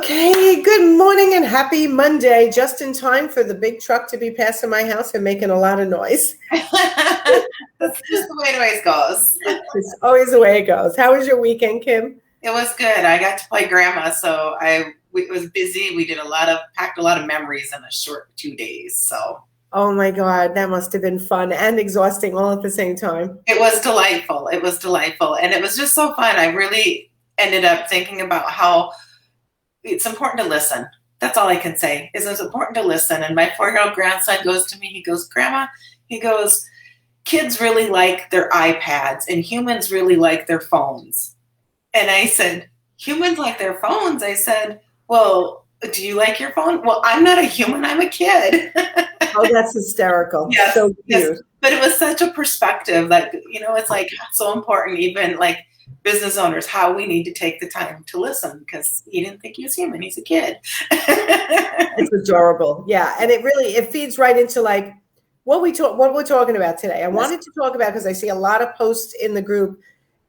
Okay, good morning and happy Monday. Just in time for the big truck to be passing my house and making a lot of noise. That's just the way it always goes. It's always the way it goes. How was your weekend, Kim? It was good. I got to play grandma, so it was busy. We did packed a lot of memories in a short 2 days. So. Oh my God, that must have been fun and exhausting all at the same time. It was delightful. It was delightful. And it was just so fun. I really ended up thinking about how it's important to listen. That's all I can say is it's important to listen. And my 4-year-old grandson goes to me, he goes, Grandma, he goes, kids really like their iPads and humans really like their phones. And I said, humans like their phones? I said, well, do you like your phone? Well, I'm not a human, I'm a kid. Oh, that's hysterical. Yes, so cute. Yes. But it was such a perspective that, it's like so important, even like business owners, how we need to take the time to listen because he didn't think he was human. He's a kid. It's adorable. Yeah. And it feeds right into like what we're talking about today. I wanted to talk about because I see a lot of posts in the group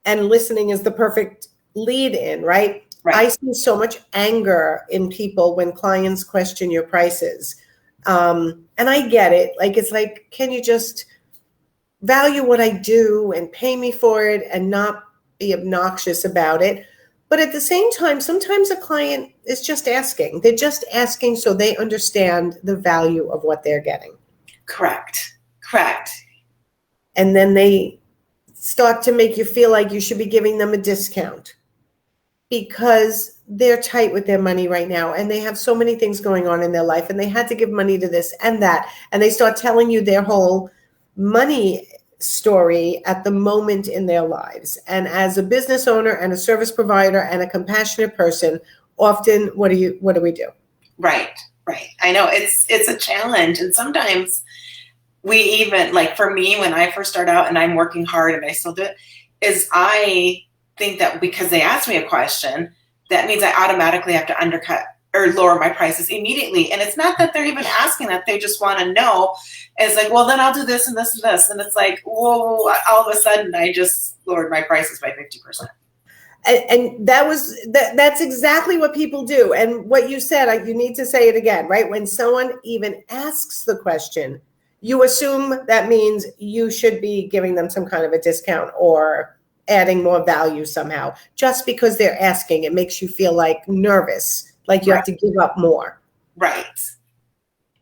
and listening is the perfect lead in, right? I see so much anger in people when clients question your prices. And I get it. Like, it's like, can you just value what I do and pay me for it and not be obnoxious about it? But at the same time, sometimes a client is just asking. They're just asking so they understand the value of what they're getting. Correct. And then they start to make you feel like you should be giving them a discount because they're tight with their money right now and they have so many things going on in their life and they had to give money to this and that. And they start telling you their whole money story at the moment in their lives. And as a business owner and a service provider and a compassionate person, often what do we do? Right. I know it's a challenge. And sometimes we even, like for me, when I first start out and I'm working hard and I still do it, is I think that because they asked me a question, that means I automatically have to undercut or lower my prices immediately. And it's not that they're even asking that, they just want to know. And it's like, well, then I'll do this and this and this. And it's like, whoa, all of a sudden I just lowered my prices by 50%. And that's exactly what people do. And what you said, you need to say it again, right? When someone even asks the question, you assume that means you should be giving them some kind of a discount or adding more value somehow. Just because they're asking, it makes you feel like nervous, like you have to give up more. Right.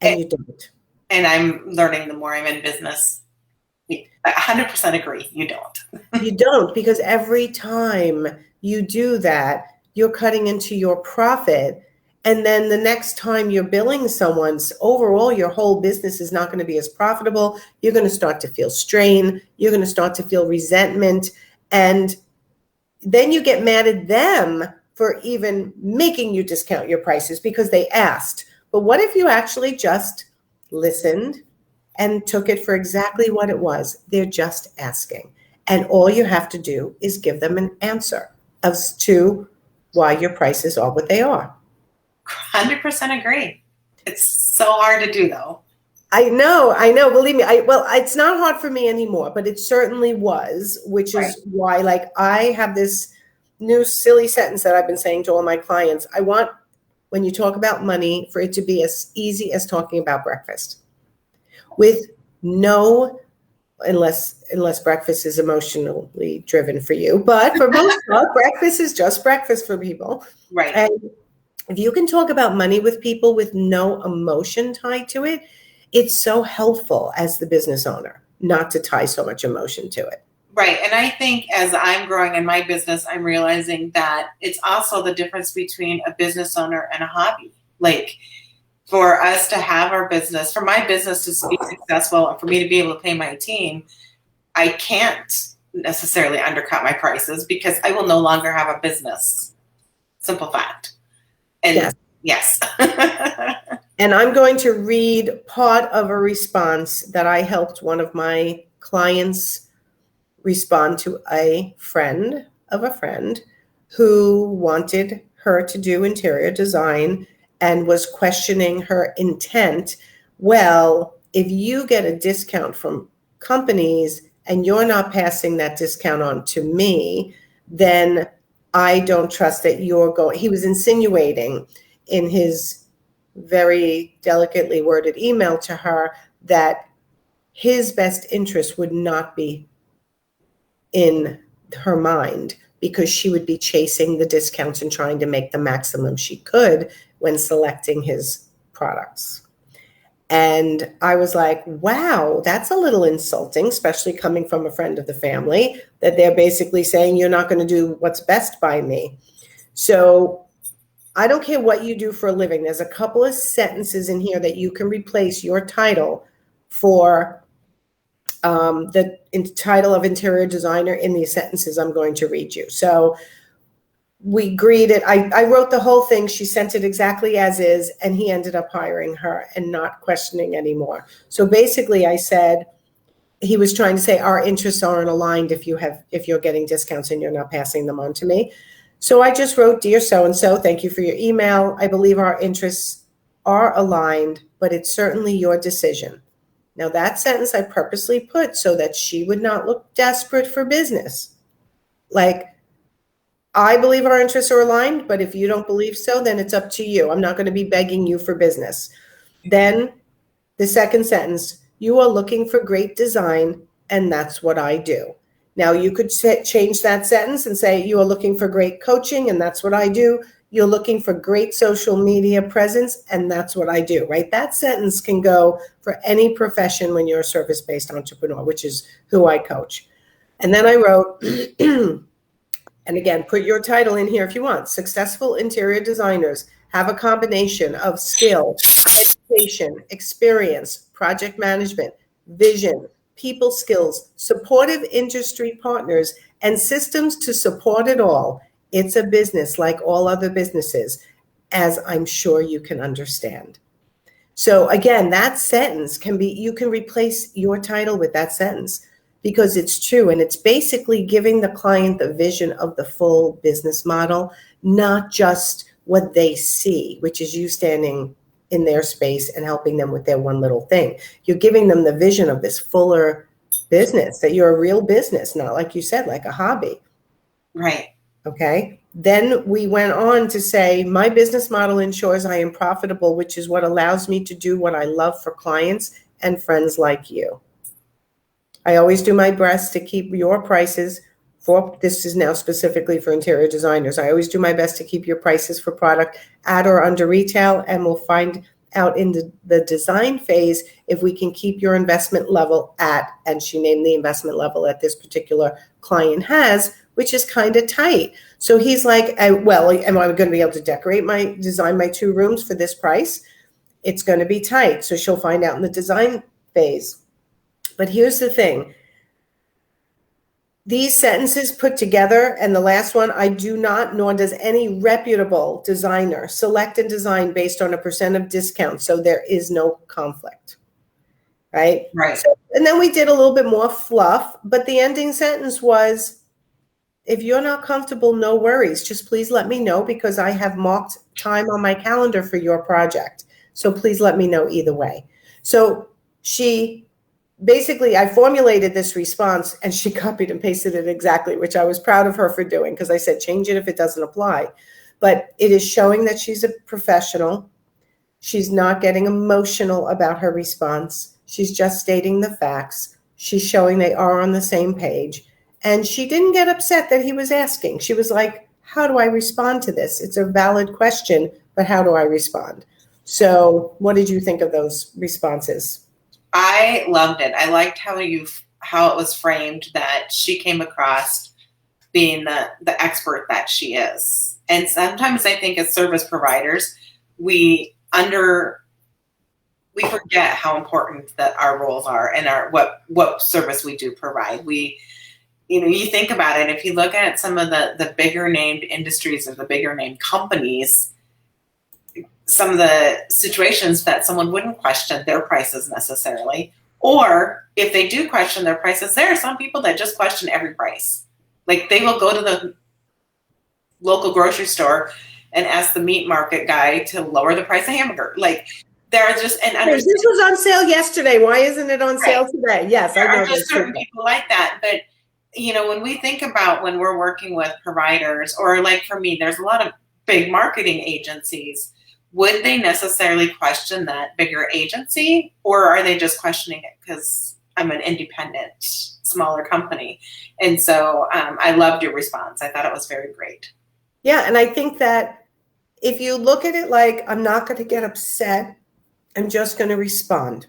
And you don't. And I'm learning the more I'm in business. I 100% agree. You don't. You don't, because every time you do that, you're cutting into your profit. And then the next time you're billing someone's, overall, your whole business is not going to be as profitable. You're going to start to feel strain. You're going to start to feel resentment. And then you get mad at them for even making you discount your prices because they asked. But what if you actually just listened and took it for exactly what it was? They're just asking. And all you have to do is give them an answer as to why your prices are what they are. 100% agree. It's so hard to do, though. I know. Believe me. It's not hard for me anymore, but it certainly was, which is why, like, I have this new silly sentence that I've been saying to all my clients. I want, when you talk about money, for it to be as easy as talking about breakfast, with no, unless breakfast is emotionally driven for you. But for most part, breakfast is just breakfast for people. Right. And if you can talk about money with people with no emotion tied to it, it's so helpful as the business owner not to tie so much emotion to it. Right. And I think as I'm growing in my business, I'm realizing that it's also the difference between a business owner and a hobby. Like, for us to have our business, for my business to be successful, and for me to be able to pay my team, I can't necessarily undercut my prices because I will no longer have a business. Simple fact. And yes. And I'm going to read part of a response that I helped one of my clients respond to, a friend of a friend who wanted her to do interior design and was questioning her intent. Well, if you get a discount from companies and you're not passing that discount on to me, then I don't trust that you're going. He was insinuating in his very delicately worded email to her that his best interest would not be in her mind, because she would be chasing the discounts and trying to make the maximum she could when selecting his products. And I was like, wow, that's a little insulting, especially coming from a friend of the family, that they're basically saying you're not going to do what's best by me. So I don't care what you do for a living. There's a couple of sentences in here that you can replace your title for the title of interior designer in these sentences I'm going to read you. So we agreed it. I wrote the whole thing. She sent it exactly as is, and he ended up hiring her and not questioning anymore. So basically I said, he was trying to say our interests aren't aligned if you're getting discounts and you're not passing them on to me. So I just wrote, dear so-and-so, thank you for your email. I believe our interests are aligned, but it's certainly your decision. Now that sentence I purposely put so that she would not look desperate for business. Like, I believe our interests are aligned, but if you don't believe so, then it's up to you. I'm not going to be begging you for business. Then the second sentence, you are looking for great design, and that's what I do. Now you could change that sentence and say, you are looking for great coaching, and that's what I do. You're looking for great social media presence, and that's what I do, right? That sentence can go for any profession when you're a service-based entrepreneur, which is who I coach. And then I wrote, and again, put your title in here if you want. Successful interior designers have a combination of skill, education, experience, project management, vision, people skills, supportive industry partners, and systems to support it all. It's a business like all other businesses, as I'm sure you can understand. So again, that sentence you can replace your title with that sentence, because it's true. And it's basically giving the client the vision of the full business model, not just what they see, which is you standing in their space and helping them with their one little thing. You're giving them the vision of this fuller business, that you're a real business, not like you said, like a hobby. Right. Okay. Then we went on to say, my business model ensures I am profitable, which is what allows me to do what I love for clients and friends like you. I always do my best to keep your prices this is now specifically for interior designers. I always do my best to keep your prices for product at or under retail, and we'll find out in the design phase if we can keep your investment level at, and she named the investment level that this particular client has, which is kind of tight. So he's like, well, am I going to be able to design my 2 rooms for this price? It's going to be tight. So she'll find out in the design phase. But here's the thing. These sentences put together, and the last one, I do not, nor does any reputable designer, select and design based on a % of discount, so there is no conflict, right? Right. So, and then we did a little bit more fluff, but the ending sentence was, if you're not comfortable, no worries. Just please let me know, because I have marked time on my calendar for your project. So please let me know either way. So basically, I formulated this response and she copied and pasted it exactly, which I was proud of her for doing, because I said, change it if it doesn't apply. But it is showing that she's a professional. She's not getting emotional about her response. She's just stating the facts. She's showing they are on the same page. And she didn't get upset that he was asking. She was like, how do I respond to this? It's a valid question, but how do I respond? So what did you think of those responses? I loved it. I liked how it was framed, that she came across being the expert that she is. And sometimes I think as service providers, we forget how important that our roles are and what service we do provide. You think about it, if you look at some of the bigger named industries or the bigger named companies, some of the situations that someone wouldn't question their prices necessarily, or if they do question their prices, there are some people that just question every price. Like, they will go to the local grocery store and ask the meat market guy to lower the price of hamburger. Like, there are just, and this was on sale yesterday. Why isn't it on sale today? Yes, there I know are just certain people like that. But when we think about when we're working with providers, or like for me, there's a lot of big marketing agencies would they necessarily question that bigger agency, or are they just questioning it because I'm an independent, smaller company? And so I loved your response. I thought it was very great. Yeah, and I think that if you look at it like, I'm not going to get upset, I'm just going to respond.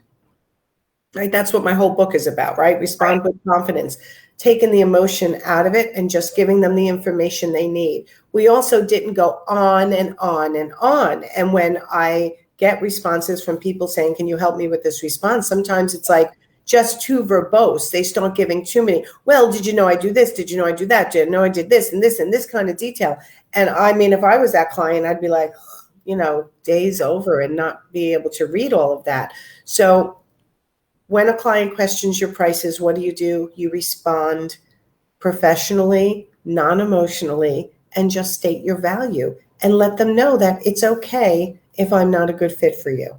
Right? That's what my whole book is about, right? Respond with confidence, taking the emotion out of it and just giving them the information they need. We also didn't go on and on and on. And when I get responses from people saying, can you help me with this response? Sometimes it's like just too verbose. They start giving too many. Well, did you know I do this? Did you know I do that? Did you know I did this and this and this kind of detail? And I mean, if I was that client, I'd be like, days over and not be able to read all of that. So when a client questions your prices, what do? You respond professionally, non-emotionally, and just state your value and let them know that it's okay if I'm not a good fit for you.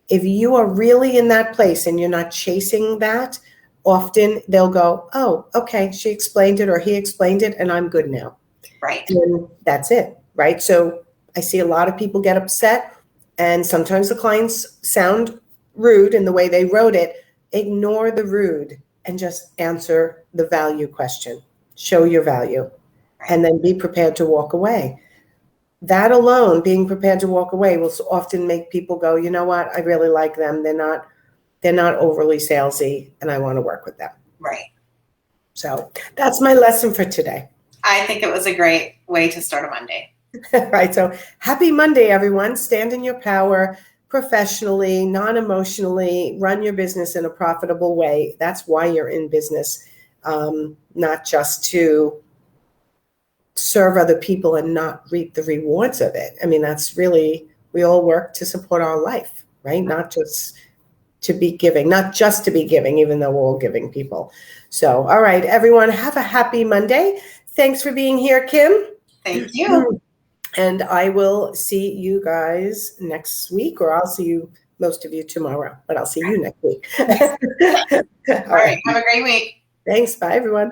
If you are really in that place and you're not chasing that, often they'll go, oh, okay, she explained it or he explained it and I'm good now. Right. And that's it, right? So I see a lot of people get upset and sometimes the clients sound rude in the way they wrote it. Ignore the rude and just answer the value question. Show your value and then be prepared to walk away. That alone, being prepared to walk away, will often make people go, you know what? I really like them. They're not overly salesy and I want to work with them. Right. So that's my lesson for today. I think it was a great way to start a Monday. Right. So happy Monday, everyone. Stand in your power. Professionally, non-emotionally, run your business in a profitable way. That's why you're in business, not just to serve other people and not reap the rewards of it. I mean, that's really, we all work to support our life, right? Not just to be giving, even though we're all giving people. So, all right, everyone, have a happy Monday. Thanks for being here, Kim. Thank you. And I will see you guys next week, or I'll see you, most of you, tomorrow, but I'll see you next week. All right. Have a great week. Thanks. Bye, everyone.